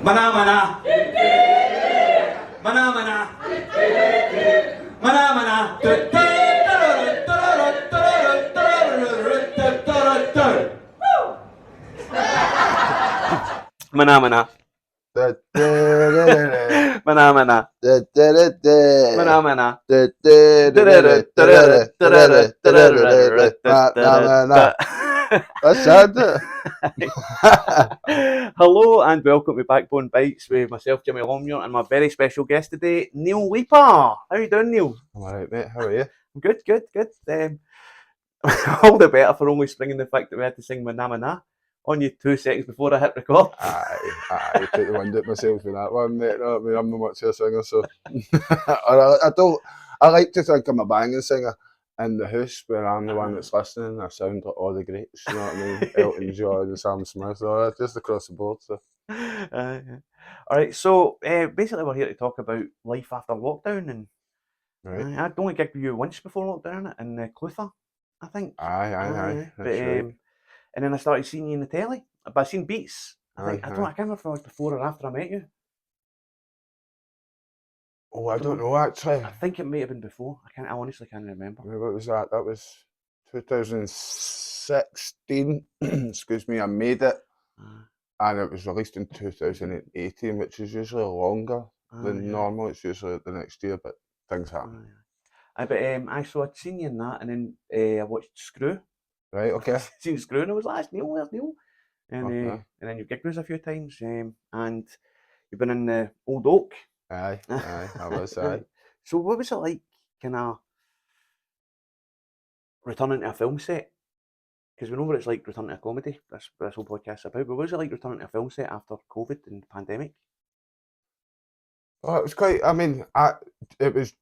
Mana mana. Mana mana. Mana mana. Mana mana. Mana mana. Mana mana. That's sad. Hello and welcome to Backbone Bites with myself, Jimi Longmuir, and my very special guest today, Neil Leiper. How are you doing, Neil? I'm alright, mate. How are you? Good. All the better for only springing the fact that we had to sing Mana Mana on you 2 seconds before I hit record. I took the wind at myself with that one, mate. No, I mean, I'm not much of a singer, so I like to think I'm a banging singer in the house where I'm the one that's listening. I sound like all the greats, you know what I mean? Elton John and Sam Smith, just across the board. So. Yeah. All right, so basically we're here to talk about life after lockdown, and Right. I'd only gigged with you once before lockdown in Clutha, I think. Aye. But, That's right. and then I started seeing you in the telly, but I seen Beats. I can't remember if it was before or after I met you. Oh, I don't know actually. I think it may have been before. I honestly can't remember. What was that? That was 2016. Excuse me. I made it, and it was released in 2018, which is usually longer than normal. It's usually the next year, but things happen. So I'd seen you in that, and then I watched Screw. Right. Okay. Seen Screw, and I was like, "That's Neil, where's Neil?" And then you've gigged with us a few times, and you've been in the Old Oak. Aye, I was. Aye. So what was it like, kind of returning to a film set? Because we know what it's like returning to a comedy. That's what this whole podcast's about. But what was it like returning to a film set after COVID and the pandemic? Oh, it was quite. I mean, it was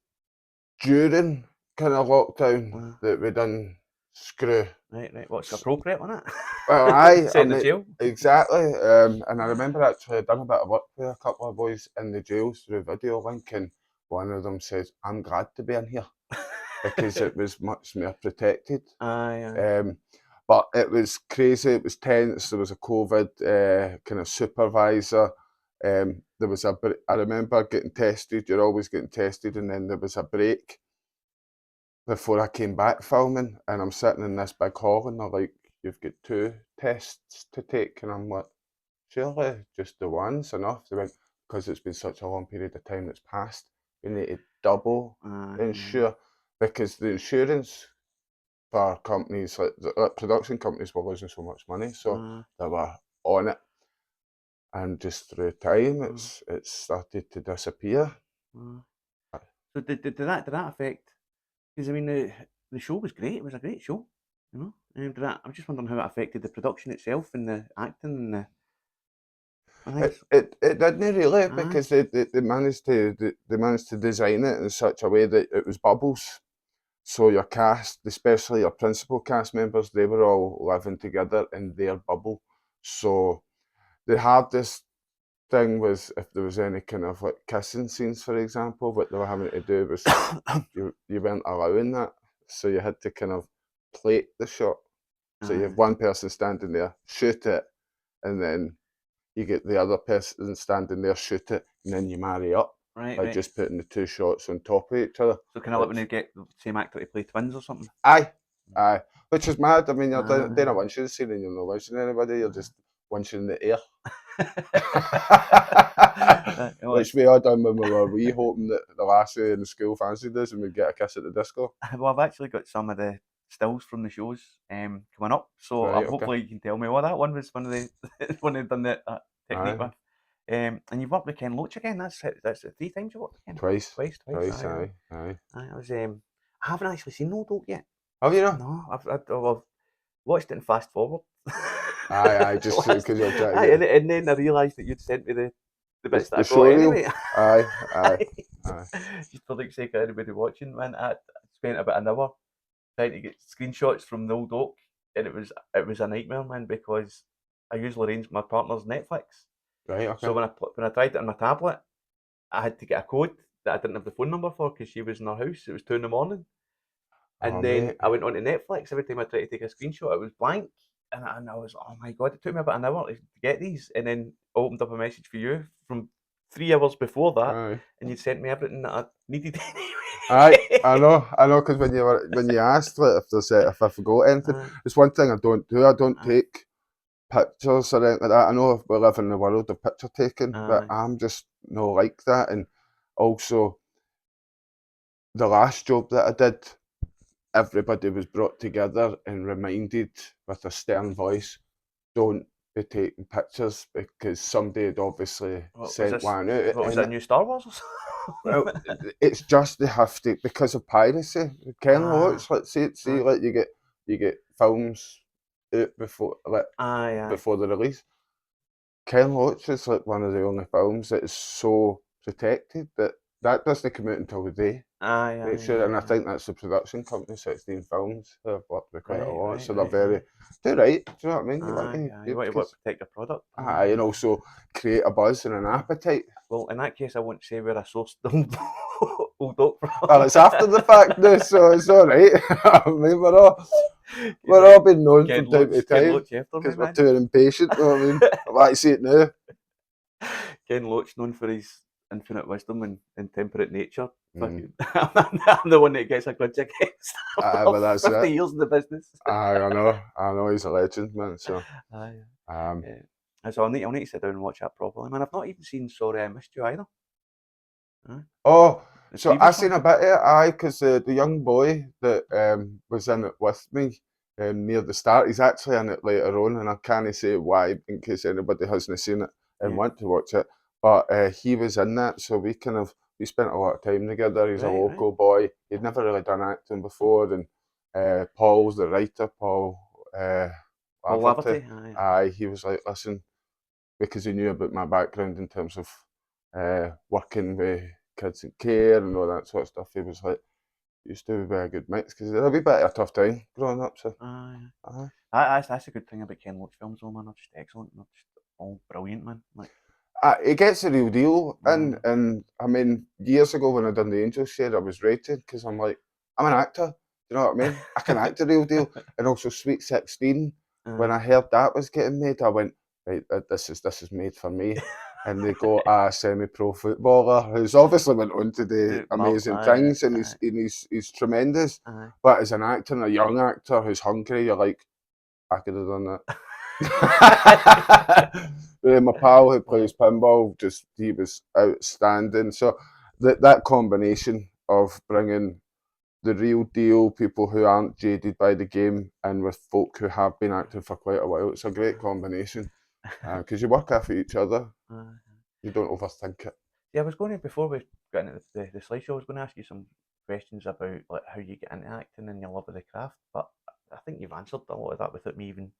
during kind of lockdown that we done Screw. Right. What's appropriate, wasn't it? Well, aye. Set in the jail. Exactly. And I remember actually done a bit of work with a couple of boys in the jail through video link, and one of them says, "I'm glad to be in here," because it was much more protected. Aye. But it was crazy. It was tense. There was a COVID kind of supervisor. I remember getting tested. You're always getting tested, and then there was a break before I came back filming, and I'm sitting in this big hall, and they're like, "You've got 2 tests to take," and I'm like, "Surely just the one's enough." They went, "Because it's been such a long period of time that's passed, we need to double insure," because the insurance for companies like production companies were losing so much money, so they were on it, and just through time it started to disappear. So did that affect? Because I mean the show was great. It was a great show, you know. I'm just wondering how it affected the production itself and the acting and the. It didn't really, because they managed to design it in such a way that it was bubbles. So your cast, especially your principal cast members, they were all living together in their bubble. So the hardest thing was if there was any kind of like kissing scenes, for example, what they were having to do was you weren't allowing that. So you had to kind of plate the shot. So you have one person standing there, shoot it, and then you get the other person standing there, shoot it, and then you marry up. By just putting the 2 shots on top of each other. So kind of like when you get the same actor to play twins or something? Aye. Which is mad. I mean, you're doing a one-shooting scene and you're not wishing anybody, you're just one-shooting the air. Which we all done when we were wee, hoping that the lassie in the school fancied us and we'd get a kiss at the disco. Well, I've actually got some of the stills from the shows coming up, so hopefully you can tell me. Well, that one was one of the one they've done that technique with. And you've worked with Ken Loach again. That's 3 times you worked with Ken. Twice. Aye. I haven't actually seen Old Oak yet. Have you not? No, I've watched it in fast forward. Aye, just because you're trying. Aye, and then I realised that you'd sent me the bits that I got anyway. Aye. Just for the sake of anybody watching, man, I spent about an hour trying to get screenshots from the Old Oak, and it was a nightmare, man, because I usually arrange my partner's Netflix. Right, okay. So when I tried it on my tablet, I had to get a code that I didn't have the phone number for because she was in her house. It was 2 a.m. And then I went on to Netflix. Every time I tried to take a screenshot, it was blank. And I was, oh my God, it took me about an hour to get these. And then opened up a message for you from 3 hours before that, Aye. and you'd sent me everything that I needed anyway. Aye, I know, because when you asked like, if I forgot anything, it's one thing I don't do. I don't take pictures or anything like that. I know we live in the world of picture taking, but I'm just not like that. And also, the last job that I did, everybody was brought together and reminded with a stern voice, don't be taking pictures, because somebody had obviously sent one out. What was it, a new Star Wars or something? Well, it's just they have to, because of piracy. Ken Loach, let's say like you get films out before before the release. Ken Loach is like one of the only films that is so protected that doesn't come out until the day. And I think that's the production company, 16 Films. They've worked with quite a lot, so they're very. They're right. Do you know what I mean? You want to protect your product. And also create a buzz and an appetite. Well, in that case, I won't say where I sourced the old dog from. Well, it's after the fact now, so it's all right. I mean, we're all being known from time to time because we're too impatient. You know what I mean? I like to see it now. Ken Loach, known for his infinite wisdom and temperate nature. I'm the one that gets a grudge against. Well, that's 50 years in the business. I know, he's a legend, man. So, so I'll need to sit down and watch that properly, man. I've not even seen Sorry I Missed You either. Oh, so I seen a bit of it, because the young boy that was in it with me near the start, he's actually in it later on, and I can't say why in case anybody hasn't seen it and want to watch it. But he was in that, so we spent a lot of time together. He's a local boy. He'd never really done acting before, and Paul's the writer, Paul Laverty. Aye, he was like, listen, because he knew about my background in terms of working with kids in care and all that sort of stuff. He was like, used to be a good mix, because he had a wee bit of a tough time growing up. So that's a good thing about Ken Loach films, though, man. They're just excellent. They're just all brilliant, man. Like, it gets the real deal, and I mean, years ago when I done the Angels share, I was rated because I'm like, I'm an actor. You know what I mean? I can act the real deal. And also Sweet 16, when I heard that was getting made, I went, right, this is made for me. And they got a semi-pro footballer who's obviously went on to do amazing things, and he's tremendous. But as an actor, and a young actor who's hungry, you're like, I could have done that. My pal who plays pinball, he was outstanding. So that combination of bringing the real deal, people who aren't jaded by the game, and with folk who have been acting for quite a while, it's a great combination. Because you work off each other. You don't overthink it. Yeah, I was going to, before we got into the slideshow, I was going to ask you some questions about like how you get into acting and your love of the craft, but I think you've answered a lot of that without me even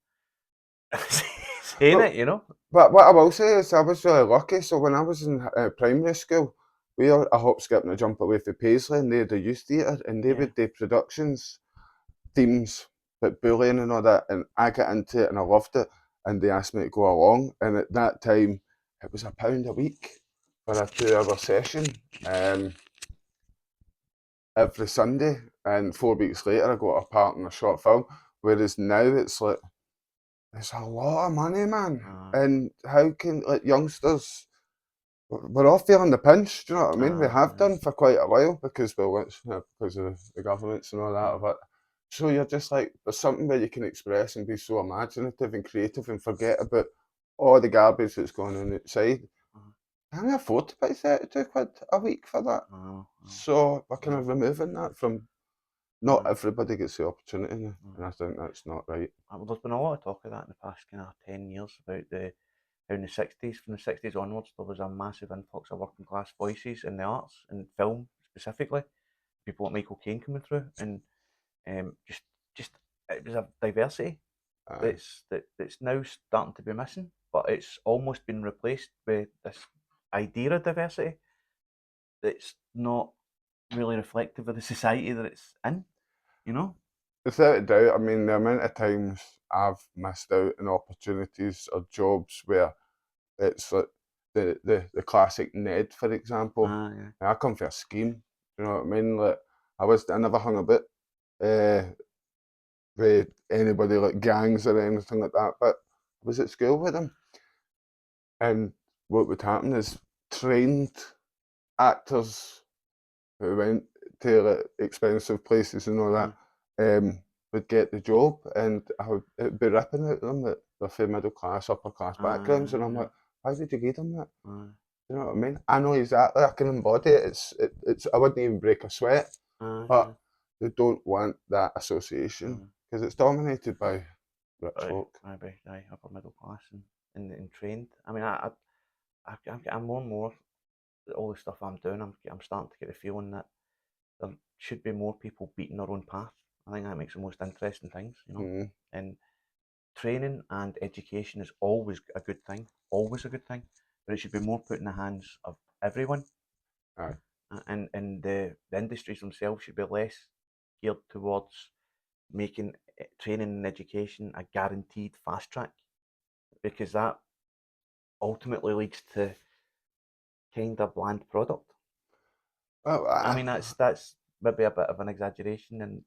saying it, you know. But what I will say is I was really lucky. So when I was in primary school, we were a hop, skip and a jump away from Paisley, and they had a youth theatre, and they would do productions, themes, like bullying and all that, and I got into it and I loved it, and they asked me to go along, and at that time it was £1 a week for a 2-hour session every Sunday, and 4 weeks later I got a part in a short film, whereas now it's like, it's a lot of money, man. And how can, like, youngsters, we're all feeling the pinch, do you know what I mean? We have done for quite a while because of the governments and all that. But so you're just like, there's something where you can express and be so imaginative and creative and forget about all the garbage that's going on outside. Can I afford to pay £32 a week for that? So we're kind of removing that from. Not everybody gets the opportunity, and I think that's not right. Well, there's been a lot of talk of that in the past kind of 10 years about how in the 60s, from the 60s onwards, there was a massive influx of working class voices in the arts, and film specifically. People like Michael Caine coming through, and just it was a diversity that's now starting to be missing, but it's almost been replaced with this idea of diversity that's not really reflective of the society that it's in, you know? Without a doubt, I mean, the amount of times I've missed out on opportunities or jobs where it's like the classic Ned, for example. I come for a scheme, you know what I mean? Like, I never hung about with anybody like gangs or anything like that, but I was at school with them. And what would happen is trained actors who went to like, expensive places and all that would get the job, and it'd be ripping out them that they're from middle class, upper class backgrounds, and I'm like, why did you give them that? You know what I mean? I know exactly. I can embody it. It's. I wouldn't even break a sweat, but they don't want that association because it's dominated by rich folk. Maybe upper middle class and trained. I mean, I'm more and more all the stuff I'm doing. I'm starting to get the feeling that there should be more people beating their own path. I think that makes the most interesting things, you know. And training and education is always a good thing, but it should be more put in the hands of everyone. And the industries themselves should be less geared towards making training and education a guaranteed fast track, because that ultimately leads to kind of bland product. I mean, that's maybe a bit of an exaggeration,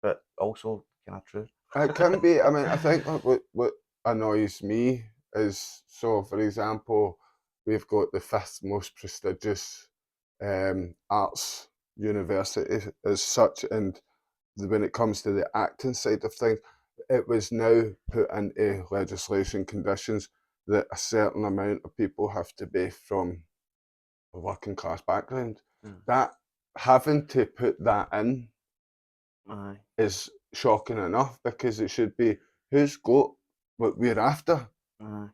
but also kind of true. It can be. I mean, I think what annoys me is, so for example, we've got the 5th most prestigious arts university as such, and when it comes to the acting side of things, it was now put into legislation conditions that a certain amount of people have to be from a working class background. That having to put that in is shocking enough, because it should be who's got what we're after. But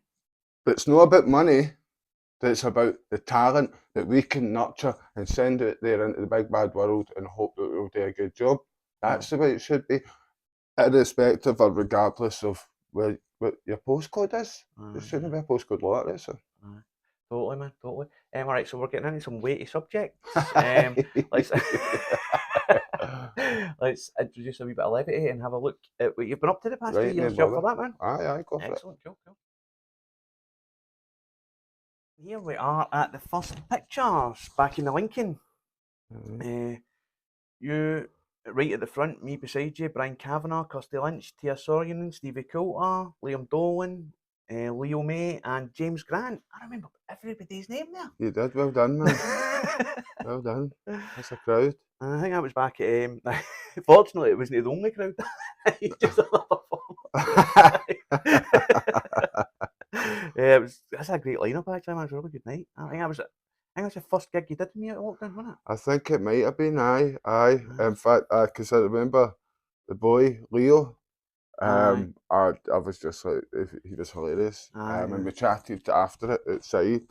it's not about money. It's about the talent that we can nurture and send out there into the big bad world and hope that we'll do a good job. That's the way it should be, irrespective or regardless of what your postcode is. It shouldn't be a postcode lottery. So. Totally, man, totally. All right, so we're getting into some weighty subjects. Let's introduce a wee bit of levity and have a look at what you've been up to the past 2 years. Job for that, man. Aye, go for it. Excellent, cool. Here we are at the first pictures back in the Lincoln. You right at the front, me beside you, Brian Kavanagh, Kirsty Lynch, Tia Sorgen, Stevie Coulter, Liam Dolan, Leo May, and James Grant. I remember everybody's name there. You did, well done, man. Well done. That's a crowd. I think I was back at. Fortunately, it wasn't the only crowd. Just another that's a great lineup actually, man. It was a really good night. I think it was the first gig you did with me at lockdown, wasn't it? I think it might have been, aye. In fact, because I remember the boy, Leo, I was just like, he was hilarious. And we chatted after it outside.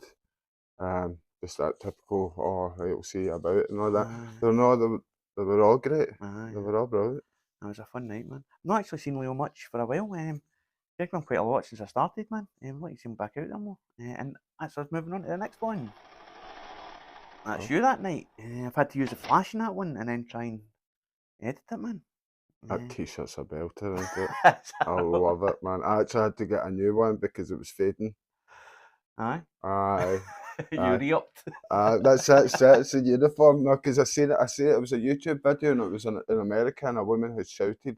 Just that typical, right, we'll see you about it and all that. They were all great. They were all brilliant. It was a fun night, man. I've not actually seen Leo much for a while. I've been quite a lot since I started, man. I'd like to see him back out there more. And that's us moving on to the next one. That's you that night. I've had to use the flash in that one and then try and edit it, man. That t-shirt's a belter, isn't it? I love it, man. I actually had to get a new one because it was fading. Aye. You re-upped. That's it. It's a uniform. No, because I see it. It was a YouTube video, and it was in America, and a woman had shouted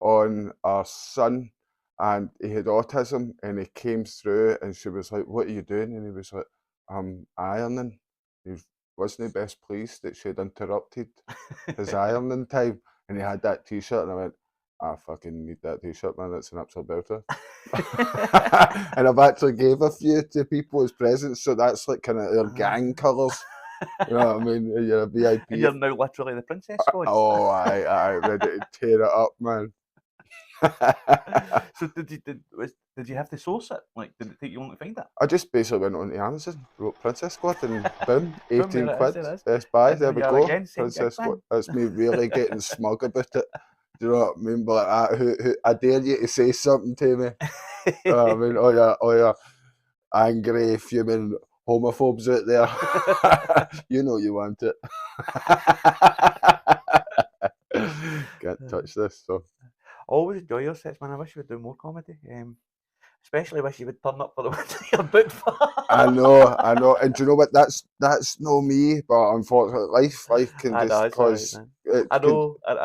on our son, and he had autism, and he came through, and she was like, "What are you doing?" And he was like, "I'm ironing." He wasn't best pleased that she had interrupted his ironing time, and he had that t-shirt, and I went, I fucking need that t-shirt, man. That's an absolute belter. And I've actually gave a few to people as presents, so that's like kind of their gang colours. You know what I mean? You're a VIP. And you're now literally the princess squad. Oh, aye, ready to tear it up, man. So did you have to source it? Like, did it take you long to find it? I just basically went on to Amazon, wrote Princess Squad, and boom, 18 quid. Best Buy, there we go. Princess Squad. That's me really getting smug about it. Do you know what I mean? But who I dare you to say something to me. I mean, oh yeah, angry, fuming homophobes out there. You know you want it. Can't touch this, so. Always enjoy your sets, man. I wish you would do more comedy. Especially wish you would turn up for the ones you're booked for. I know. And do you know what? That's no me, but unfortunately, life can just cause. Right, I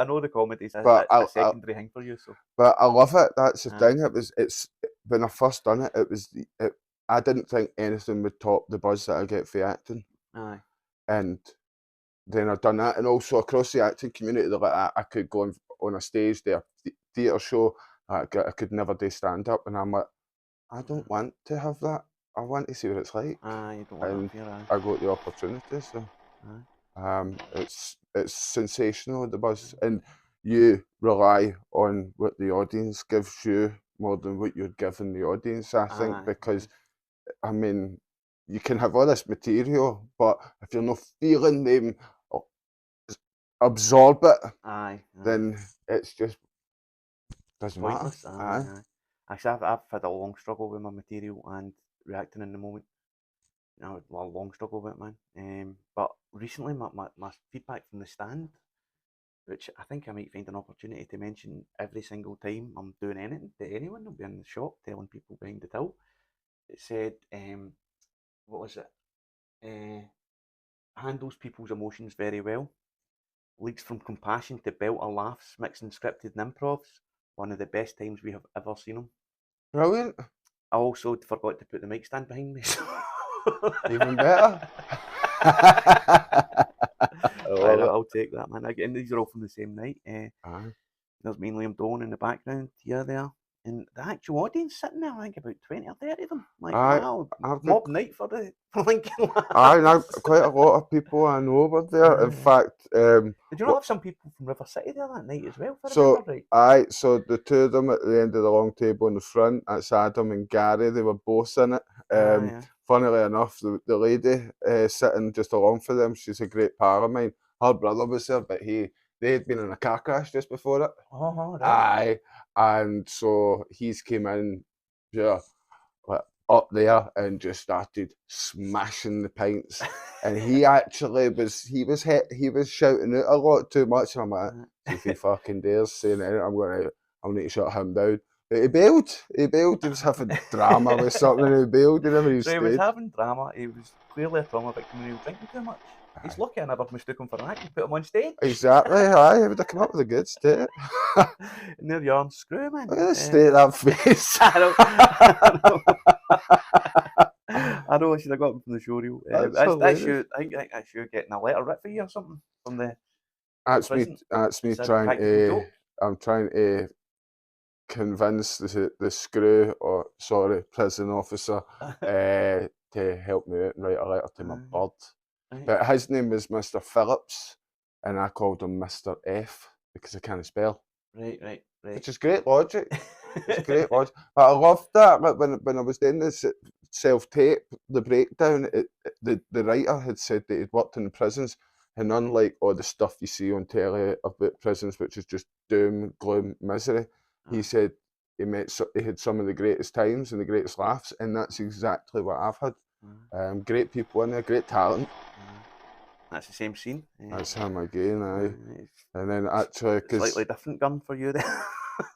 know the comedy's a secondary thing for you. So. But I love it. That's the thing. It's when I first done it. I didn't think anything would top the buzz that I get for acting. Aye. And then I've done that, and also across the acting community, like I could go on a stage, do a theatre show, I could never do stand-up, and I'm like, I don't want to have that. I want to see what it's like. Aye, you don't want And that fear, aye. I got the opportunity, so it's sensational, the buzz, and you rely on what the audience gives you more than what you're giving the audience, I think, because I mean, you can have all this material, but if you're not feeling them absorb it, then it's just doesn't pointless. matter. Actually, I've had a long struggle with my material and reacting in the moment. You know, a long struggle with it, man. But recently, my feedback from the stand, which I think I might find an opportunity to mention every single time I'm doing anything to anyone. I'll be in the shop telling people behind the till. It said, what was it? Handles people's emotions very well. Leads from compassion to belter laughs, mixing scripted and improvs. One of the best times we have ever seen him. Brilliant. I also forgot to put the mic stand behind me. So. Even better. I'll take that, man. Again, these are all from the same night. There's me and Liam Dawn in the background, here, there. And the actual audience sitting there, I think about 20 or 30 of them. Like, wow, mob night for Lincoln Labs. I've quite a lot of people I know were there. In fact, did you not have some people from River City there that night as well? So the two of them at the end of the long table in the front, that's Adam and Gary, they were both in it. Funnily enough, the lady sitting just along for them, she's a great pal of mine. Her brother was there, but they had been in a car crash just before it. Oh, right. And so he's came in, up there and just started smashing the pints. And he actually was shouting out a lot too much. And I'm like, if he fucking dares saying anything, I'll need to shut him down. But he bailed. He was having drama with something. He bailed. So he was having drama. He was clearly a trauma victim and he was drinking too much. He's lucky I never mistook him for an act and put him on stage. Exactly, aye. He would have come up with a good state. And there you are, screw, man. Look at the state of that face. I know I should have got him from the showreel. That's you. I think that's you getting a letter writ for you or something from the. That's me trying to. I'm trying to convince the screw, or sorry, prison officer, to help me out and write a letter to my bird. But his name was Mr. Phillips, and I called him Mr. F because I can't spell. Right. Which is great logic. It's great logic. But I loved that. But when I was doing this self-tape, the breakdown, the writer had said that he'd worked in the prisons, and unlike all the stuff you see on telly about prisons, which is just doom, gloom, misery, he said he had some of the greatest times and the greatest laughs, and that's exactly what I've had. Great people in there, great talent. That's the same scene. That's him again, aye. And then actually, slightly different gun for you there.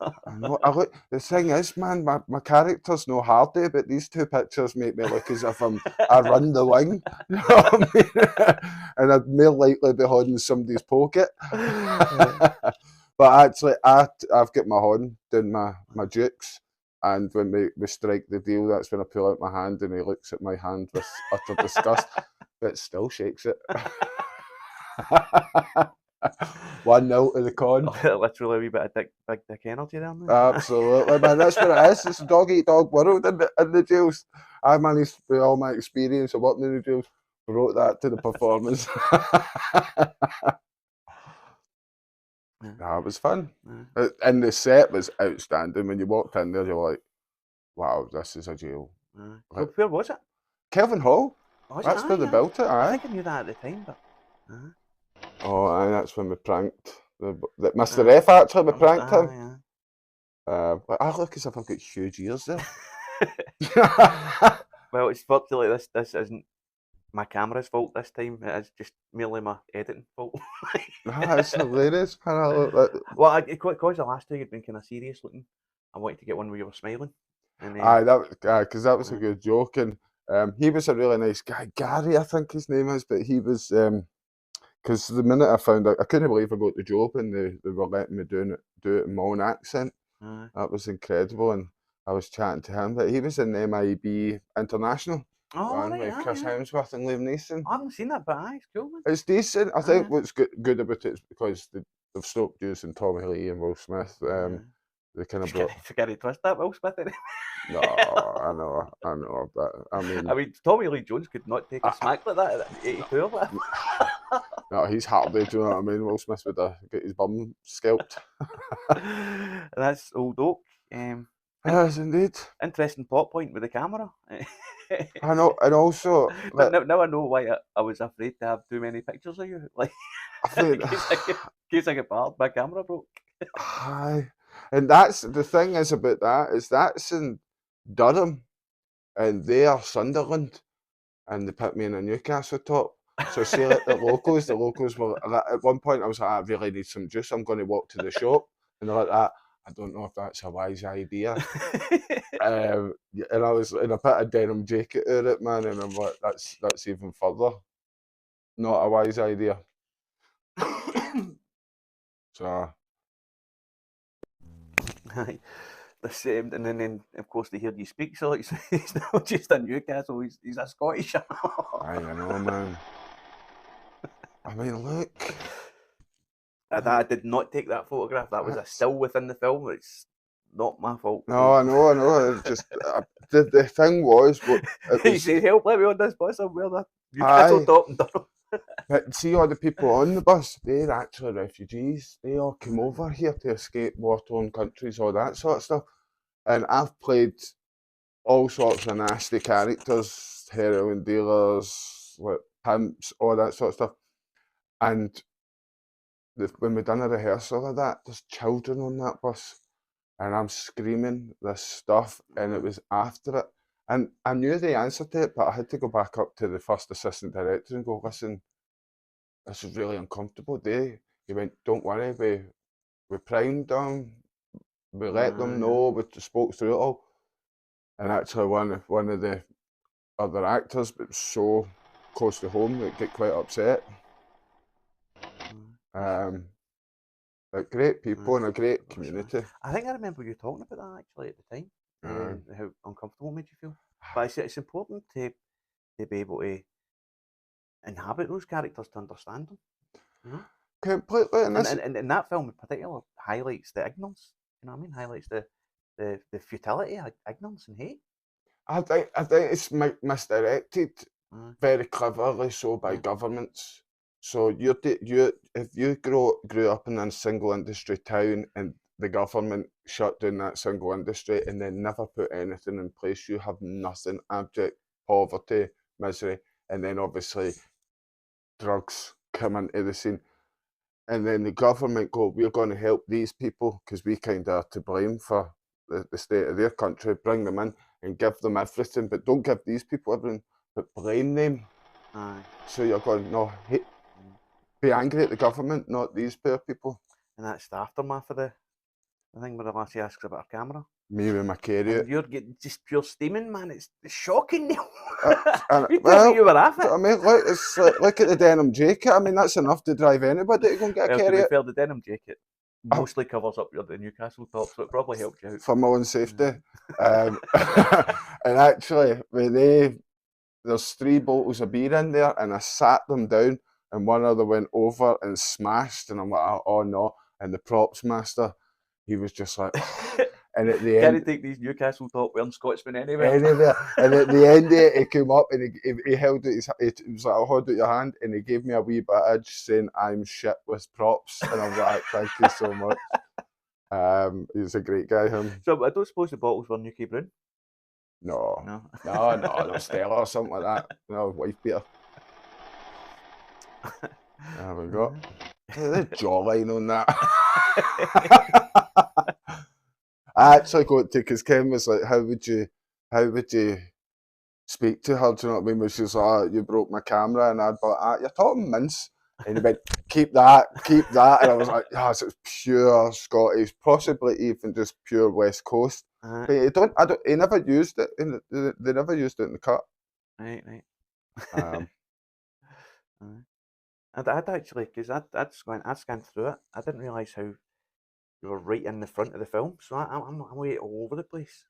The thing is, man, my character's no hardy, but these two pictures make me look as if I run the wing. You know what I mean? And I'd more likely be holding somebody's pocket. But actually, I've got my horn doing my jukes. And when we strike the deal, that's when I pull out my hand and he looks at my hand with utter disgust, but still shakes it. 1-0 to the Con. Literally a wee bit of big dick energy there. Absolutely, man. That's what it is. It's a dog-eat-dog world in the jails. I managed, with all my experience of working in the jails, brought that to the performance. It was fun. And the set was outstanding. When you walked in there, you're like, wow, this is a jail. So where was it? Kelvin Hall. That's where they built it, aye. I think I knew that at the time, but... Oh, aye, that's when we pranked. Mr. F, actually, we pranked him. I look as if I've got huge ears there. Well, it's virtually this isn't my camera's fault this time. It is just merely my editing fault. That's hilarious. Well, because the last two you'd been kind of serious looking, I wanted to get one where you were smiling. And because that was a good joke, and he was a really nice guy. Gary, I think his name is, but he was because the minute I found out, I couldn't believe I got the job, and they were letting me do it in my own accent. That was incredible, and I was chatting to him, but he was in the MIB International. Oh, One right, with Chris Hemsworth and Liam Neeson. I haven't seen that, but it's cool, man. It's decent. I think what's good about it is because they've stopped using Tommy Lee and Will Smith. They kind of brought. Forget to twist that Will Smith. No, I know, but I mean, Tommy Lee Jones could not take a smack like that at 82 of it. No, he's hardy. Do you know what I mean? Will Smith would get his bum scalped. That's old oak. Yes, indeed. Interesting plot point with the camera. I know, and also, but now I know why I was afraid to have too many pictures of you. Like, in case I get barred, my camera broke. Aye, and that's the thing is about that is that's in Durham, and they are Sunderland, and they put me in a Newcastle top. So see, like the locals were at one point. I was like, I really need some juice. I'm going to walk to the shop, and they're like that. I don't know if that's a wise idea. And I put a denim jacket on it, man, and I'm like, that's even further not a wise idea. So, the same, and then of course they hear you speak, so he's not just a Newcastle, he's a Scottish. I know, man. I mean, look. I did not take that photograph. That was a still within the film. It's not my fault. No, I know. It's just the thing was, he said, "Help! Let me on this bus. I'm wearing a Newcastle top and Durham." But see, all the people on the bus, they're actually refugees. They all came over here to escape war-torn countries, all that sort of stuff. And I've played all sorts of nasty characters, heroin dealers, like pimps, all that sort of stuff. And when we done a rehearsal of that, there's children on that bus, and I'm screaming this stuff, and it was after it. And I knew the answer to it, but I had to go back up to the first assistant director and go, listen, this is really uncomfortable. He went, don't worry, we primed them, we let them know, we spoke through it all. And actually one of the other actors, but so close to home, that get quite upset. But great people and a great community. I think I remember you talking about that actually at the time. How uncomfortable it made you feel. But it's important to be able to inhabit those characters, to understand them. You know? Completely. And that film in particular highlights the ignorance. You know what I mean? Highlights the futility of ignorance and hate. I think it's misdirected very cleverly so by governments. So if you grew up in a single industry town and the government shut down that single industry and then never put anything in place, you have nothing, abject poverty, misery, and then obviously drugs come into the scene. And then the government go, we're going to help these people because we kind of are to blame for the state of their country, bring them in and give them everything, but don't give these people everything, but blame them. So you're going, no, be angry at the government, not these poor people. And that's the aftermath of the thing where the lassie asks about her camera. Me with my carrier. You're getting just pure steaming, man. It's shocking, Neil. You were at it. I mean, look at the denim jacket. I mean, that's enough to drive anybody to go and get a carrier. To be fair, the denim jacket mostly covers up the Newcastle top, so it probably helped you out. For my own safety. And actually, there's 3 bottles of beer in there, and I sat them down, and one of them went over and smashed, and I'm like, oh no. And the props master, he was just like, and at the end, can't take these Newcastle top wearing Scotsmen anywhere. And at the end of it, he came up and he held it. He was like, I'll hold out your hand, and he gave me a wee badge saying, I'm shit with props. And I'm like, thank you so much. He's a great guy, him. So I don't suppose the bottles were Nuki Brown? No, no, Stella or something like that. No, wife beater. There we go. The jawline on that. I actually got to, because Ken was like, how would you speak to her? Do you know what I mean? When she was like, oh, you broke my camera, and I'd be like, you're talking mince. And he went, keep that. And I was like, yes, it's pure Scottish, possibly even just pure West Coast. But he never used it. They never used it in the cut. Right. I'd actually, because I'd scanned through it. I didn't realise how you were right in the front of the film, so I'm way all over the place.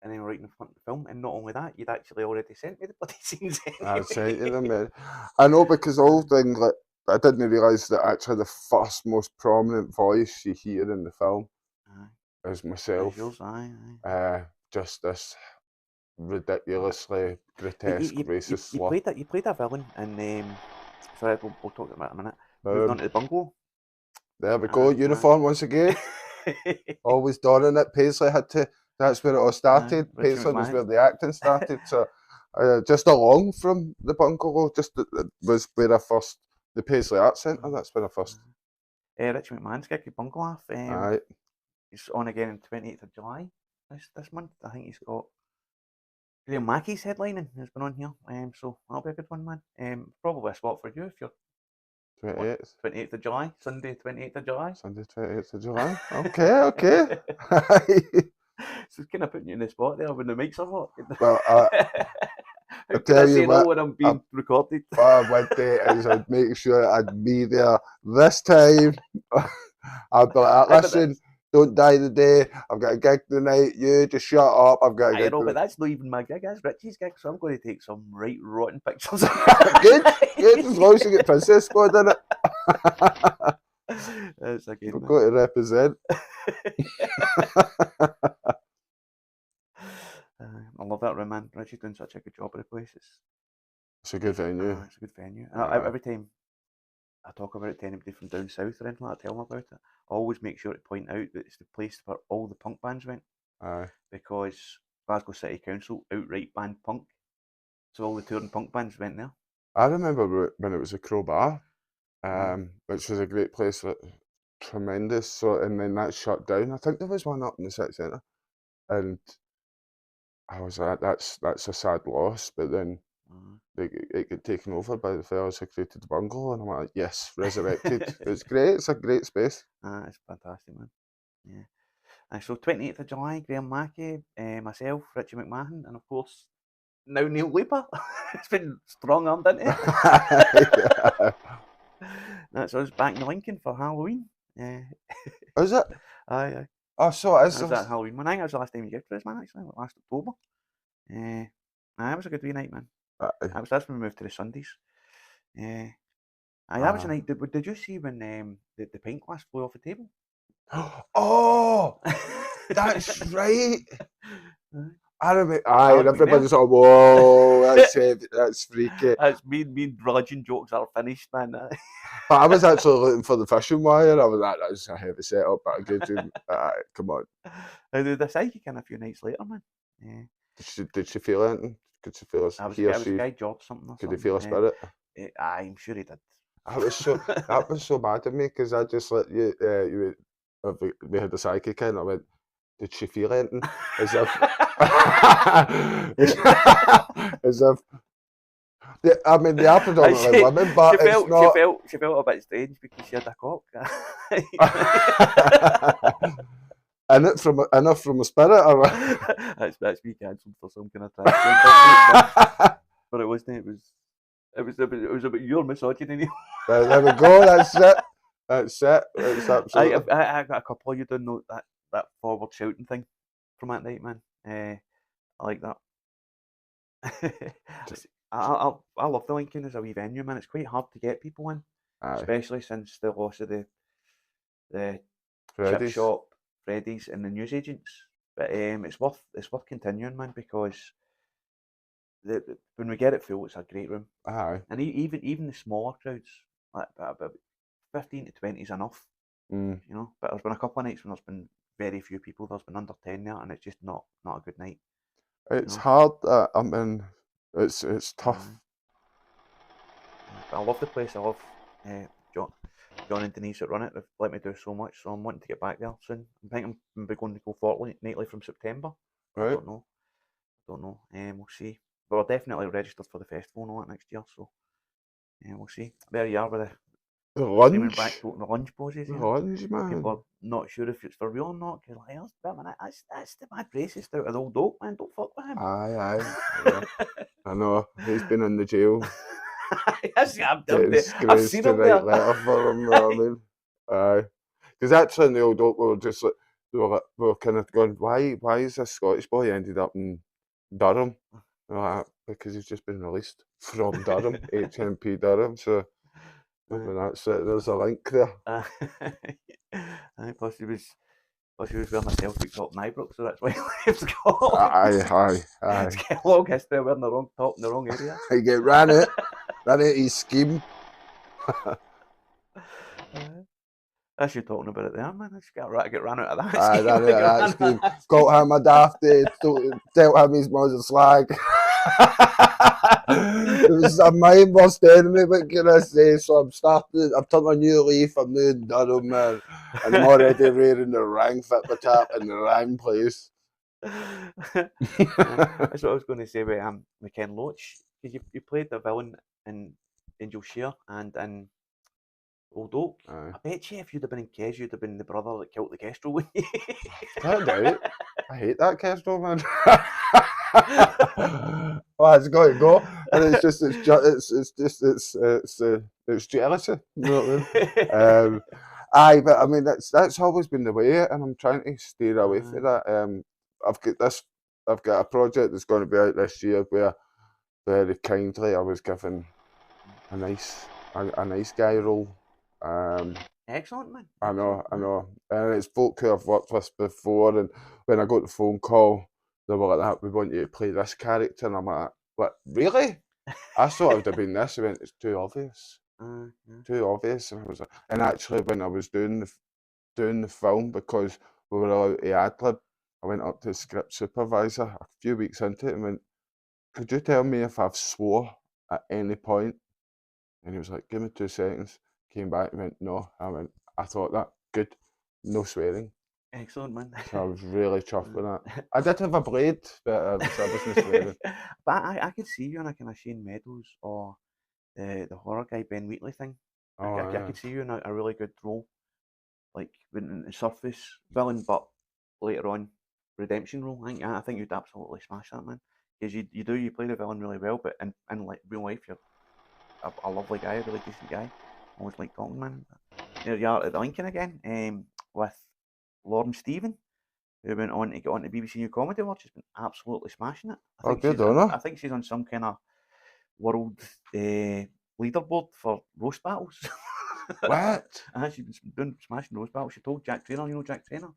and then writing the film. And not only that, you'd actually already sent me the bloody scenes anyway. I sent you them, man. I know, because the whole thing, like, I didn't realise that actually the first most prominent voice you hear in the film is myself. Yours, aye. Just this ridiculously grotesque racist you played a villain in sorry, we'll talk about it in a minute. Moved on to the bungalow. There we go, uniform once again. Always donning it. Paisley that's where it all started. Paisley was where the acting started. So just along from the bungalow, was where I first, the Paisley Art Centre, that's where I first. Richie McMahon's gig at Bungalow. Aye. He's on again on 28th of July this month. I think he's got Graham Mackey's headlining has been on here. So that'll be a good one, man. Probably a spot for you if you're 28th of July, Sunday 28th of July. Sunday 28th of July. Okay. So it's kind of putting you in the spot there when the mics are hot. Well, I tell you what, when I'm being recorded. One day is I'd make sure I'd be there this time. I'd be like, listen, don't die the day. I've got a gig tonight. You just shut up. I've got a gig. But that's not even my gig. That's Richie's gig. So I'm going to take some right rotten pictures. Good. As long as you get Princess Squad in it. That's a good one. We've got to represent. I love that room, man. Richie's doing such a good job of the place. It's a good venue. It's a good venue. And every time I talk about it to anybody from down south or anything like that, I tell them about it. I always make sure to point out that it's the place where all the punk bands went. Because Glasgow City Council outright banned punk. So all the touring punk bands went there. I remember when it was a Crowbar, which was a great place, tremendous. So, and then that shut down. I think there was one up in the city centre. And I was like, that's a sad loss. But then it got taken over by the fellas who created the bungalow, and I'm like, yes, resurrected. It's great. It's a great space. It's fantastic, man. Yeah. And so 28th of July, Graham Mackey, myself, Richie McMahon, and of course now Neil Leiper. It's been strong-armed, isn't it? That's us back in Lincoln for Halloween. Is it? Aye. Oh, so it is. That was that Halloween one. I think that was the last time you gigged for us, man, actually, last October. That was a good wee night, man. That's when we moved to the Sundays. That was a night. Did you see when the pint glass flew off the table? Oh, that's right. I remember. And everybody's like, "Whoa, that's freaky." That's me religion jokes are finished, man. But I was actually looking for the fishing wire. I was like, "That's a heavy setup, but a good job." Come on. I did the psychic in a few nights later, man. Did she feel anything? Could she feel us? I was a guy job something. Could he feel a spirit? I'm sure he did. That was so bad of me, because I just let you. We had the psychic in. I went, did she feel anything? As if. I mean, they are predominantly women, but it's not. She felt a bit strange because she had a cock. Enough from a spirit, or that's me cancelled for some kind of transgender. But it wasn't. It was about your misogyny. There we go. That's it. That's absolutely. I got a couple of you doing that forward shouting thing from that night, man. I like that. I love the Lincoln as a wee venue, man. It's quite hard to get people in, especially since the loss of the chip shop, Freddy's, and the newsagents. But it's worth continuing, man, because when we get it full, it's a great room. And even the smaller crowds, like about 15 to 20 is enough. You know, but there's been a couple of nights when there's been very few people. There's been under 10 there, and it's just not a good night. It's hard. I mean, it's tough. But I love the place. I love John and Denise that run it. They've let me do so much, so I'm wanting to get back there soon. I think I'm maybe going to go fortnightly from September. Right. I don't know. We'll see. But we're definitely registered for the festival and all that next year, so we'll see. There you are with the lunch. Back to the lunch poses. The lunch, man. People are not sure if it's for real or not. Because that's the bad racist out of the old oak, man. Don't fuck with him. Aye. I know. He's been in the jail. I've seen him there. Letter for him, you know what I mean? Aye. Because actually in the old oak we were just like, we were kind of going, why is this Scottish boy ended up in Durham? Like, because he's just been released from Durham, HMP Durham. So maybe that's it. There's a link there. Plus he was wearing a Celtic top in Ibrox, so that's why he left Scotland. Aye. It's got a long history of wearing the wrong top in the wrong area. He get ran it his scheme. As you're talking about it there, man. I just get ran out of that. Aye, ran out of that scheme. Got him a dafty, dealt him his mother's slag. It was a mind worst enemy, what can I say? So I've turned a new leaf, I'm new in Durham, man. And I'm already wearing the ring, fit the tap in the wrong place. That's what I was going to say about Ken Loach. Because you played the villain in Angel Share and in Old Oak. Aye. I bet you if you'd have been in Kes, you'd have been the brother that killed the Kestrel, wouldn't you? I doubt. I hate that Kestrel, man. Well, it's got to go, and it's jealousy. You know what I mean? Aye, but I mean that's always been the way, and I'm trying to steer away from that. I've got a project that's going to be out this year where very kindly I was given a nice guy role. Excellent, man. I know, and it's folk who I've worked with before, and when I got the phone call, they were like, "We want you to play this character," and I'm like, "What? Really?" I thought it would have been this. I went, "It's too obvious, too obvious." And I was like, and actually, when I was doing the film, because we were allowed to ad-lib, I went up to the script supervisor a few weeks into it and went, "Could you tell me if I've swore at any point?" And he was like, "Give me 2 seconds." Came back and went, "No." I went, "I thought that. Good. No swearing." Excellent, man. So I was really chuffed with that. I did have a blade, but I wasn't swearing. But I could see you in a kind of Shane Meadows or the horror guy Ben Wheatley thing. I could see you in a really good role, like in the surface villain, but later on redemption role. I think you'd absolutely smash that, man. Because you play the villain really well, but in like real life you're a lovely guy, a really decent guy. Always like talking, man. There you are at the Lincoln again, with Lauren Stephen, who went on to get on to BBC New Comedy Award. She's been absolutely smashing it. Good on her. I think she's on some kind of world leaderboard for roast battles. What? She's been doing smashing roast battles. She told Jack Traynor, you know Jack Traynor?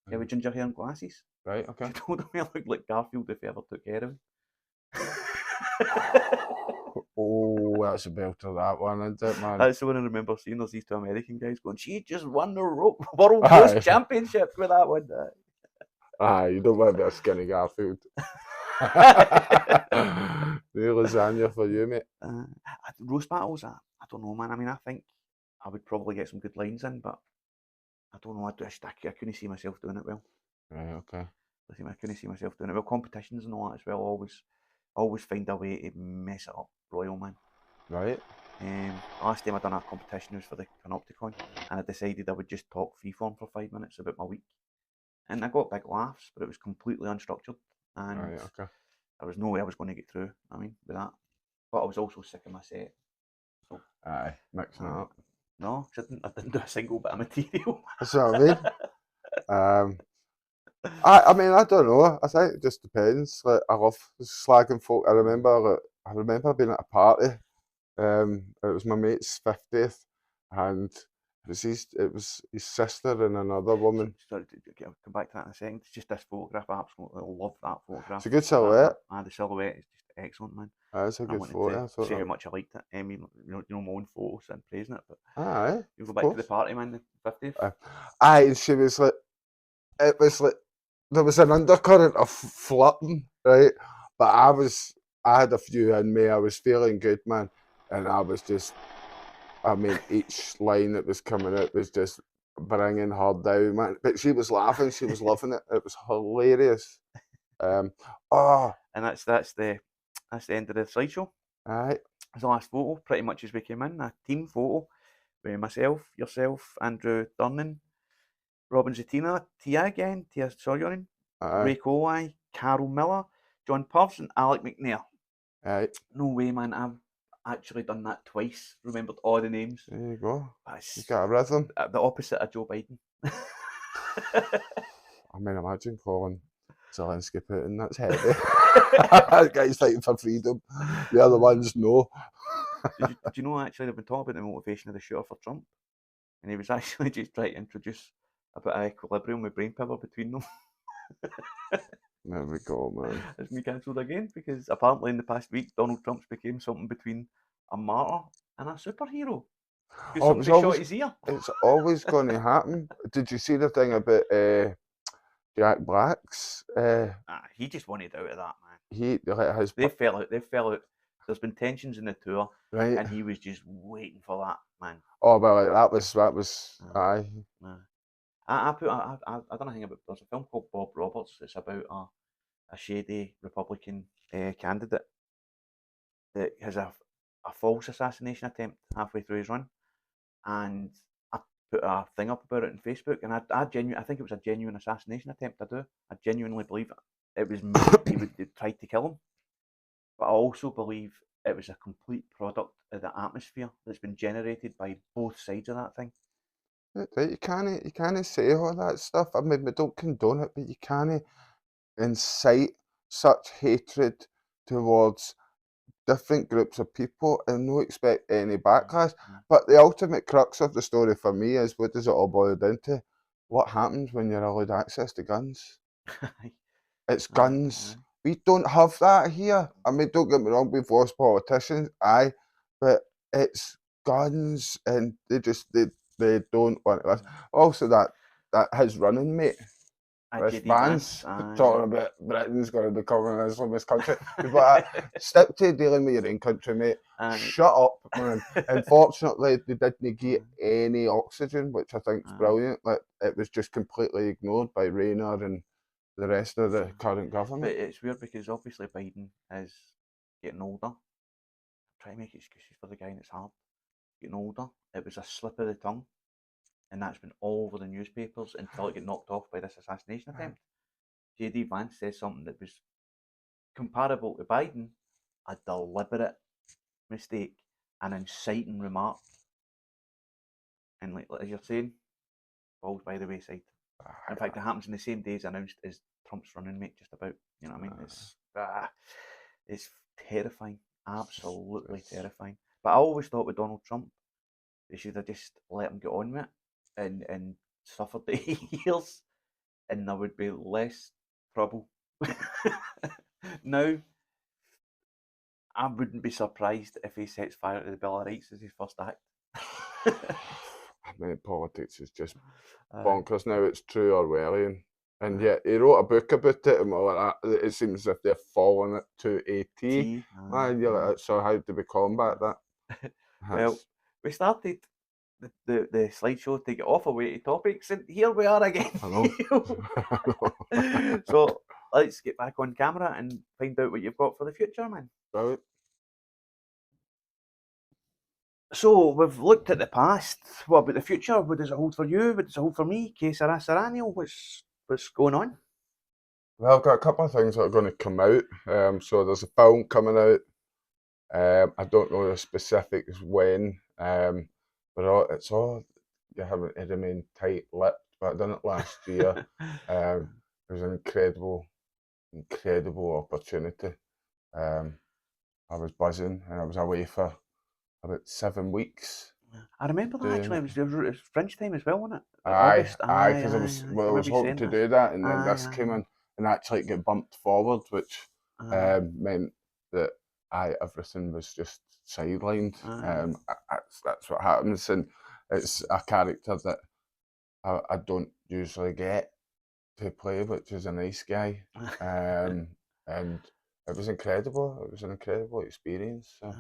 Yeah, with ginger hair and glasses. Right, okay. She told him he looked like Garfield if he ever took care of him. Oh, that's a belter, that one, isn't it, man? That's the one I remember seeing. There's these 2 American guys going, "She just won the world roast championship with that one." You don't want to be a skinny Garfield. New lasagna for you, mate. Roast battles, I don't know, man. I mean, I think I would probably get some good lines in, but I don't know. I couldn't see myself doing it well. Right, okay. I couldn't see myself doing it well. Competitions and all that as well. Always find a way to mess it up, royal, man. Right. Last time I done a competition was for the Panopticon, and I decided I would just talk freeform for 5 minutes about my week, and I got big laughs, but it was completely unstructured, and Right, okay. there was no way I was going to get through. I mean, with that, but I was also sick of my set. So mixing it up. No, because I didn't do a single bit of material. That's what I mean. I mean, I don't know. I think it just depends. Like, I love slagging folk. I remember being at a party. It was my mate's 50th, and it was his sister and another woman. Sorry, I'll come back to that in a second. It's just this photograph. I absolutely love that photograph. It's a good silhouette. The silhouette is just excellent, man. It's a good photo. I say how much I liked it. I mean, you know my own photos and praising it, but you go back to the party, man. The 50th. And she was like, it was like there was an undercurrent of flirting, right? But I had a few in me. I was feeling good, man, and I was just. I mean, each line that was coming out was just bringing her down, man. But she was laughing. She was loving it. It was hilarious. And that's the end of the slideshow. Aye. It's the last photo, pretty much as we came in. A team photo with myself, yourself, Andrew Durnan, Robin Zatina, Tia again, Tia Sorjonen, Ray Coley, Carol Miller, John Purves, and Alec McNair. Aye. No way, man. I've actually done that twice. Remembered all the names. There you go. You got a rhythm. The opposite of Joe Biden. I mean, imagine calling Zelensky Putin, that's heavy. That guy's fighting for freedom. The other ones, no. Did you know, actually, they've been talking about the motivation of the shooter for Trump? And he was actually just trying to introduce a bit of equilibrium with brain power between them. There we go, man. It's me cancelled again, because apparently in the past week, Donald Trump's became something between a martyr and a superhero. Oh, Shot his ear. It's always going to happen. Did you see the thing about Jack Black's? He just wanted out of that, man. They fell out. There's been tensions in the tour, right, and he was just waiting for that, man. Oh, well, that was aye. I don't know anything about. There's a film called Bob Roberts. It's about a shady Republican candidate that has a false assassination attempt halfway through his run, and I put a thing up about it on Facebook, and I think it was a genuine assassination attempt. I genuinely believe it was they tried to kill him, but I also believe it was a complete product of the atmosphere that's been generated by both sides of that thing. You can't say all that stuff. I mean, we don't condone it, but you can't incite such hatred towards different groups of people and not expect any backlash. But the ultimate crux of the story for me is, what does it all boil down to? What happens when you're allowed access to guns? It's guns. We don't have that here. I mean, don't get me wrong, we've lost politicians, aye, but it's guns, and they don't want it. Also, that his running mate, Chris Vance, talking about Britain's going to become an Islamist country. Stick to dealing with your own country, mate. Shut up, man. Unfortunately, they didn't get any oxygen, which I think is brilliant. Like, it was just completely ignored by Rayner and the rest of the current government. But it's weird, because obviously Biden is getting older. Try to make excuses for the guy, and it's hard. Getting older. It was a slip of the tongue, and that's been all over the newspapers until it got knocked off by this assassination attempt. JD Vance says something that was comparable to Biden, a deliberate mistake, an inciting remark, and like as you're saying, falls by the wayside. In fact, it happens in the same day as announced as Trump's running mate, just about. You know what I mean? It's terrifying, absolutely terrifying. But I always thought with Donald Trump, they should have just let him get on with it and suffered the years, and there would be less trouble. Now, I wouldn't be surprised if he sets fire to the Bill of Rights as his first act. I mean, politics is just bonkers now. It's true Orwellian. And yet, he wrote a book about it, and it seems as if they're following it to a T. So how do we combat that? Well, we started the slideshow to get off away to topics, and here we are again. I know. So let's get back on camera and find out what you've got for the future, man. Right. So we've looked at the past. What about the future? What does it hold for you? What does it hold for me? Que sera sera, Neil? What's going on? Well, I've got a couple of things that are going to come out. So there's a film coming out. I don't know the specifics when, but it's all you haven't remained tight-lipped. But I done it last year. It was an incredible opportunity. I was buzzing, and I was away for about 7 weeks. I remember that actually. It was Fringe time as well, wasn't it? August. Aye, because I was hoping to do that, and then this came in, and actually it got bumped forward, which meant that everything was just sidelined. That's what happens, and it's a character that I don't usually get to play, which is a nice guy, and it was incredible. It was an incredible experience. So,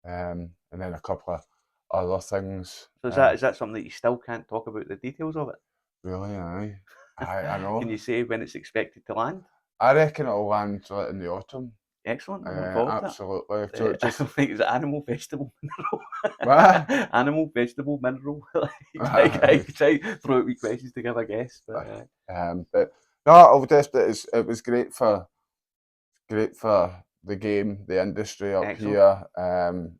and then a couple of other things. So is that something that you still can't talk about the details of it? Really, aye. I know. Can you say when it's expected to land? I reckon it'll land in the autumn. Excellent. Absolutely. So I think it's Animal Vegetable Mineral. What? Animal Vegetable Mineral. I try throw out wee questions to give a guess. But no, it was great for the game, the industry up here. And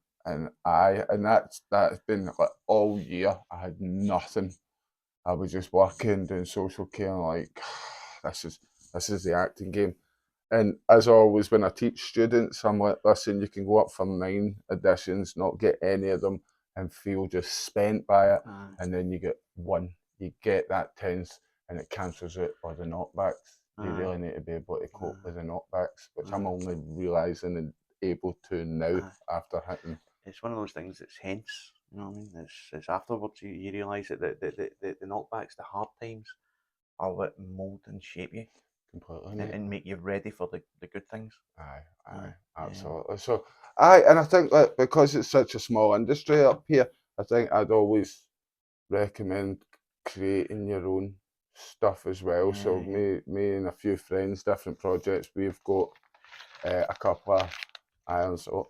that's been like all year. I had nothing. I was just working, doing social care, and like this is the acting game. And as always, when I teach students, I'm like, listen, you can go up for 9 auditions, not get any of them, and feel just spent by it. And then you get 1. You get that tense, and it cancels out all the knockbacks. You really need to be able to cope with the knockbacks, which I'm only realising and able to now after hitting. It's one of those things that's hence, you know what I mean? It's afterwards you realise that the knockbacks, the hard times, are what mould and shape you. Completely. And make you ready for the good things. Aye, absolutely. So, and I think that because it's such a small industry up here, I think I'd always recommend creating your own stuff as well. So me and a few friends, different projects, we've got a couple of irons up.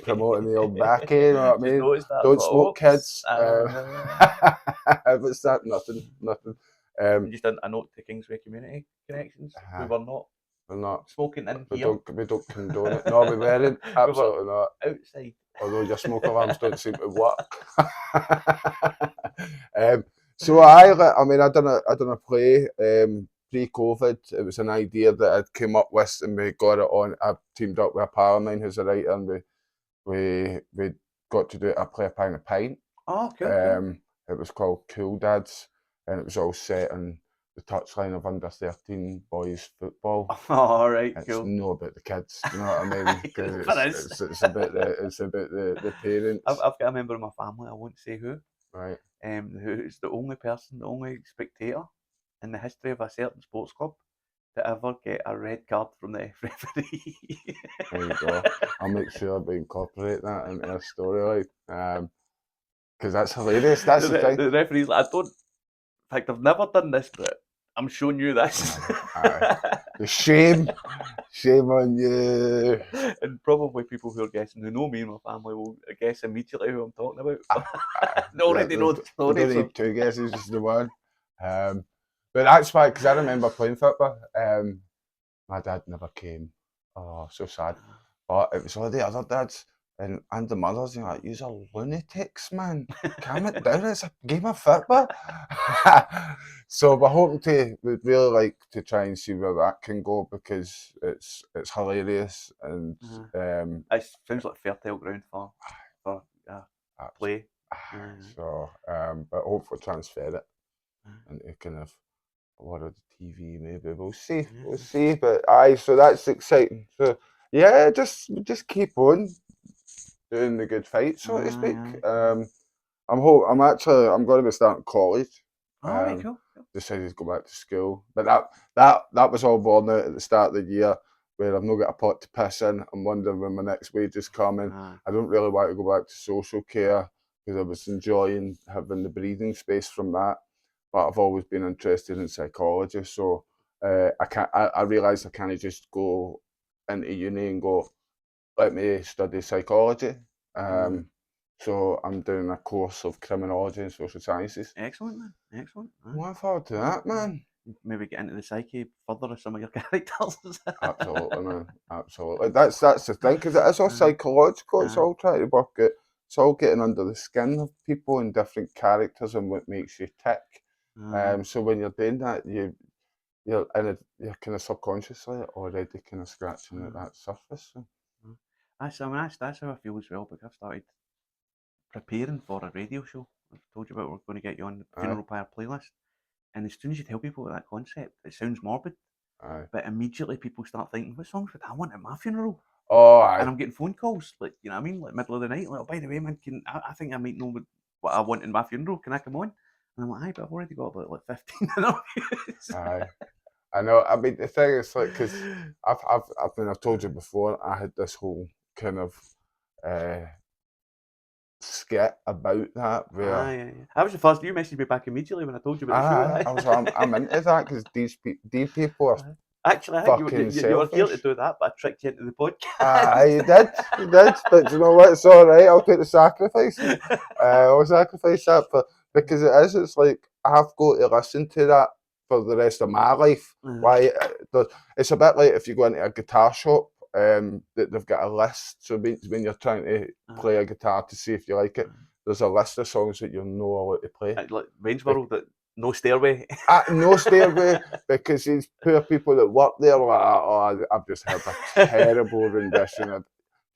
Promoting the old backy, you know what I mean? Don't smoke, kids. What's that? Nothing. Just a note to Kingsway Community Connections. We're not smoking in here. We don't condone it. No, we weren't. Absolutely not. Outside. Although your smoke alarms don't seem to work. So I done a play pre-COVID. It was an idea that I'd came up with, and we got it on. I teamed up with a pal of mine who's a writer, and we got to do a play a pint of pint. Oh, cool. It was called Cool Dads, and it was all set on the touchline of under 13 boys football. Oh, all right, it's cool. Not about the kids, you know what I mean? It's about the parents. I've got a member of my family, I won't say who. Right. Who's the only spectator in the history of a certain sports club to ever get a red card from the referee. There you go. I'll make sure we incorporate that into our storyline. Because that's hilarious. That's the thing. The referee's like, in fact, I've never done this, but I'm showing you this. The shame on you. And probably people who are guessing, who know me and my family, will guess immediately who I'm talking about. They already know the story. Don't need 2 guesses, just the one. But that's why, because I remember playing football. My dad never came. Oh, so sad. But it was all the other dads and the mothers, you know, like, you're lunatics, man. Calm it down, it's a game of football. So we'd really like to try and see where that can go, because it's hilarious, and it sounds like fertile ground for play. So but hopefully transfer it into kind of a lot of the TV, maybe. We'll see. But so that's exciting. So yeah, just keep on doing the good fight, so to speak. I'm going to be starting college. Right, cool. Decided to go back to school, but that was all born out at the start of the year, where I've not got a pot to piss in. I'm wondering when my next wage is coming. I don't really want to go back to social care, because I was enjoying having the breathing space from that, but I've always been interested in psychology. So I realised I can't just go into uni and go, let me study psychology. So I'm doing a course of criminology and social sciences. Excellent, man. Excellent. I'm looking forward to that, man. Maybe get into the psyche further of some of your characters. Absolutely, man. Absolutely. That's the thing, because it is all psychological. It's all trying to work out. It's all getting under the skin of people and different characters and what makes you tick. So when you're doing that, you're kind of subconsciously already kind of scratching at that surface. So. That's how I feel as well, because I've started preparing for a radio show. I've told you about, we're going to get you on the Funeral Pyre playlist. And as soon as you tell people that concept, it sounds morbid. But immediately people start thinking, what songs would I want at my funeral? And I'm getting phone calls, like, you know what I mean, like middle of the night, like, oh, by the way, man, I think I might know what I want in my funeral. Can I come on? And I'm like, aye, but I've already got about 15 interviews. I know. I mean, the thing is, like, because I've told you before, I had this whole kind of skit about that. Where I was the first. You messaged me back immediately when I told you about the show. I'm into that, because these people are actually, I think you were here to do that, but I tricked you into the podcast. You did. But you know what? It's all right. I'll take the sacrifice. I'll sacrifice that, because it's like I've got to listen to that for the rest of my life. Why? It's a bit like if you go into a guitar shop. That they've got a list, so when you're trying to play a guitar to see if you like it, there's a list of songs that you're not allowed to play. Like Wayne's World, that No stairway. No stairway, because these poor people that work there are like, oh, I've just heard a terrible rendition of,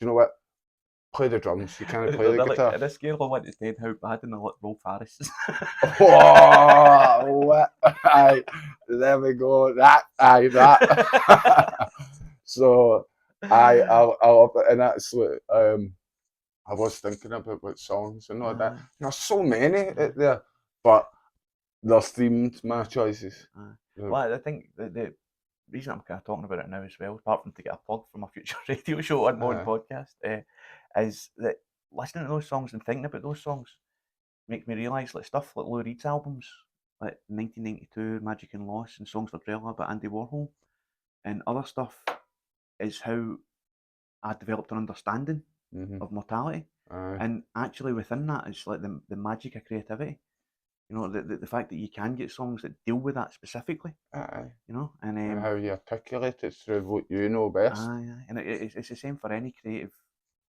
you know what? Play the drums. You can't play the guitar. Like, on a scale of 1 to 10, how bad in the Rolf Harris? Oh, what? Aye, there we go. That. So, I love it, and that's what I was thinking about with songs and all that. There's so many out there, but they're themed my choices. Well, I think the reason I'm kind of talking about it now as well, apart from to get a plug from a future radio show on my own podcast, is that listening to those songs and thinking about those songs makes me realise like stuff like Lou Reed's albums, like 1992, Magic and Loss, and Songs for Drella by Andy Warhol, and other stuff is how I developed an understanding of mortality. And actually within that is like the magic of creativity. You know, the fact that you can get songs that deal with that specifically. You know, and how you articulate it through what you know best. And it's the same for any creative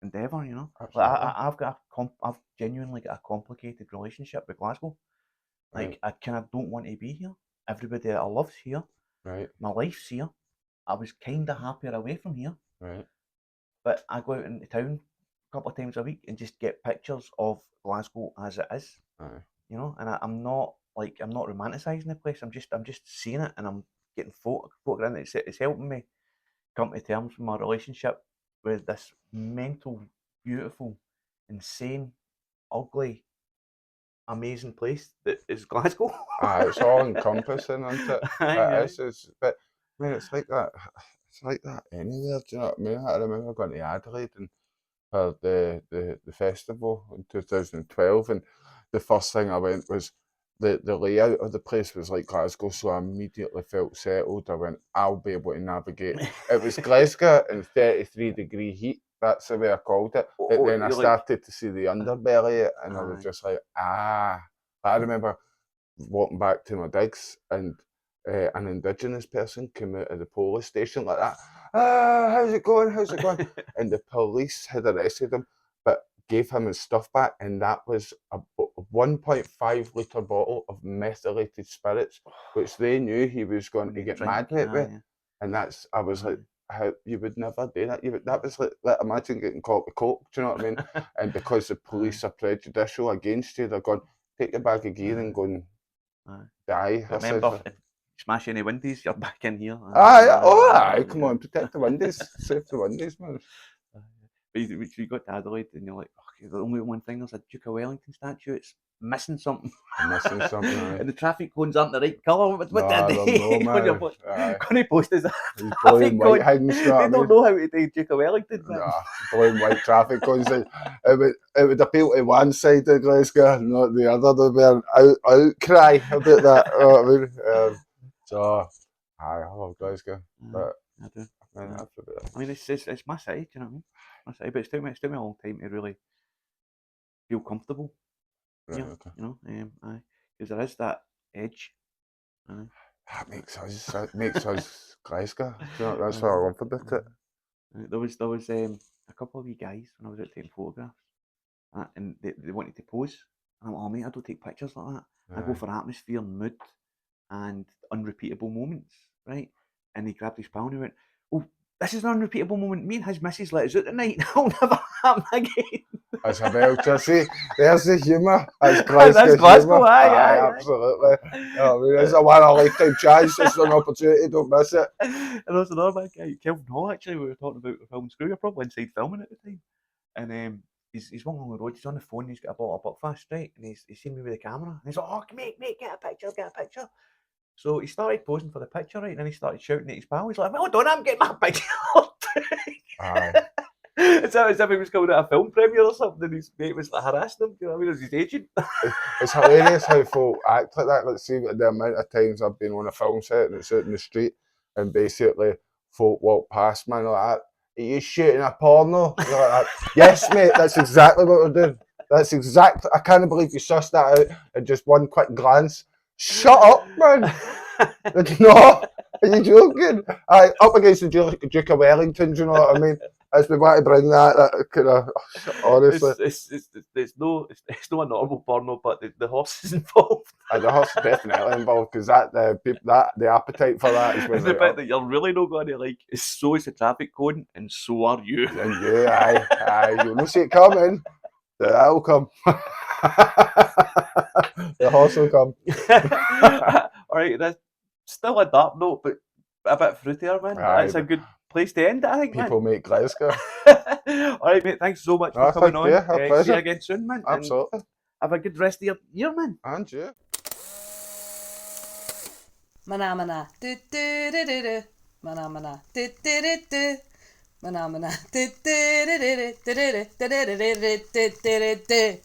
endeavour. You know, Absolutely. like I've genuinely got a complicated relationship with Glasgow. Like I kind of don't want to be here. Everybody that I love's here. Right. My life's here. I was kind of happier away from here. Right. But I go out into town a couple of times a week and just get pictures of Glasgow as it is. You know, and I'm not romanticising the place. I'm just seeing it, and I'm getting photographs. It's helping me come to terms with my relationship with this mental, beautiful, insane, ugly, amazing place that is Glasgow. It's all encompassing, isn't it? But I mean, it's like that. It's like that anywhere. Do you know what I mean? I remember going to Adelaide and for the festival in 2012, and the first thing I went was the layout of the place was like Glasgow, so I immediately felt settled. I went, I'll be able to navigate. It was Glasgow in 33-degree heat. That's the way I called it. And then I started to see the underbelly, and I was just like, I remember walking back to my digs, and an Indigenous person came out of the police station like that. How's it going? And the police had arrested him, but gave him his stuff back, and that was a 1.5 litre bottle of methylated spirits, which they knew he was going to get mad with. And I was like, how you would never do that. That was like imagine getting caught with coke, do you know what I mean? And because the police are prejudicial against you, they're going, take your bag of gear and go and die. Remember, smash any windies, you're back in here. Come on, protect the windies, save the windies, man. But you got to Adelaide and you're like, okay, the only one thing, there's a Duke of Wellington statue, it's missing something. And the traffic cones aren't the right colour. What did they do? Can he post as a traffic cone? They don't know how to do Duke of Wellington. Blue and white traffic cones. It would appeal to one side of Glasgow, not the other. There'd be an outcry about that. You know what I mean? So, I love Glasgow. But I do. I mean, it's my side, you know what I mean? My side, but it's took me a long time to really feel comfortable. You know, because there is that edge. That makes us Glasgow. You know, that's what I love about it. There was a couple of wee guys when I was out taking photographs, and they wanted to pose. And I'm like, oh mate, I don't take pictures like that. I go for atmosphere, mood, and unrepeatable moments, right? And he grabbed his pal and he went, "Oh, this is an unrepeatable moment. Me and his missus let us out tonight. That'll never happen again." That's a belter. See, there's the humour. That's Glasgow. Aye, absolutely. I mean, it's a one-in-a-lifetime chance. It's an opportunity. Don't miss it. And there's another guy, Kelvin Hall. Actually, we were talking about the film Screw. You're probably inside filming at the time, and he's walking along the road. He's on the phone. He's got a bottle of Buckfast, right? And he's seen me with the camera. And he's like, "Oh, mate, get a picture." So he started posing for the picture, right? And then he started shouting at his pal. He's like, "Well done, I'm getting my picture." It's as if he was coming at a film premiere or something. His mate was like harassing him. You know what I mean? As his agent. It's hilarious how folk act like that. Let's see the amount of times I've been on a film set and it's out in the street, and basically folk walk past me and like, "Are you shooting a porno?" Like that. Yes, mate. That's exactly what we're doing. That's exactly. I can't believe you sussed that out in just one quick glance. Shut up, man. It's not. Are you joking? Up against the Duke of Wellington, do you know what I mean? As we want to bring that kind of, honestly. It's no a normal porno, but the horse is involved. And the horse is definitely involved, because the appetite for that is And the bit that you're really not going to like is, so is the traffic cone, and so are you. And you, aye, you'll not see it coming. That'll come. The horse will come. Alright, that's still a dark note, but a bit fruitier, man. Aye, That's a good place to end it, I think, people make Glasgow. Alright, mate, thanks so much for coming on. Yeah, a pleasure. See you again soon, man. Absolutely. And have a good rest of your year, man. And you. Mana mana do do do do do. Mana mana do do do do. Mana mana do do do do do do do do do do do do do.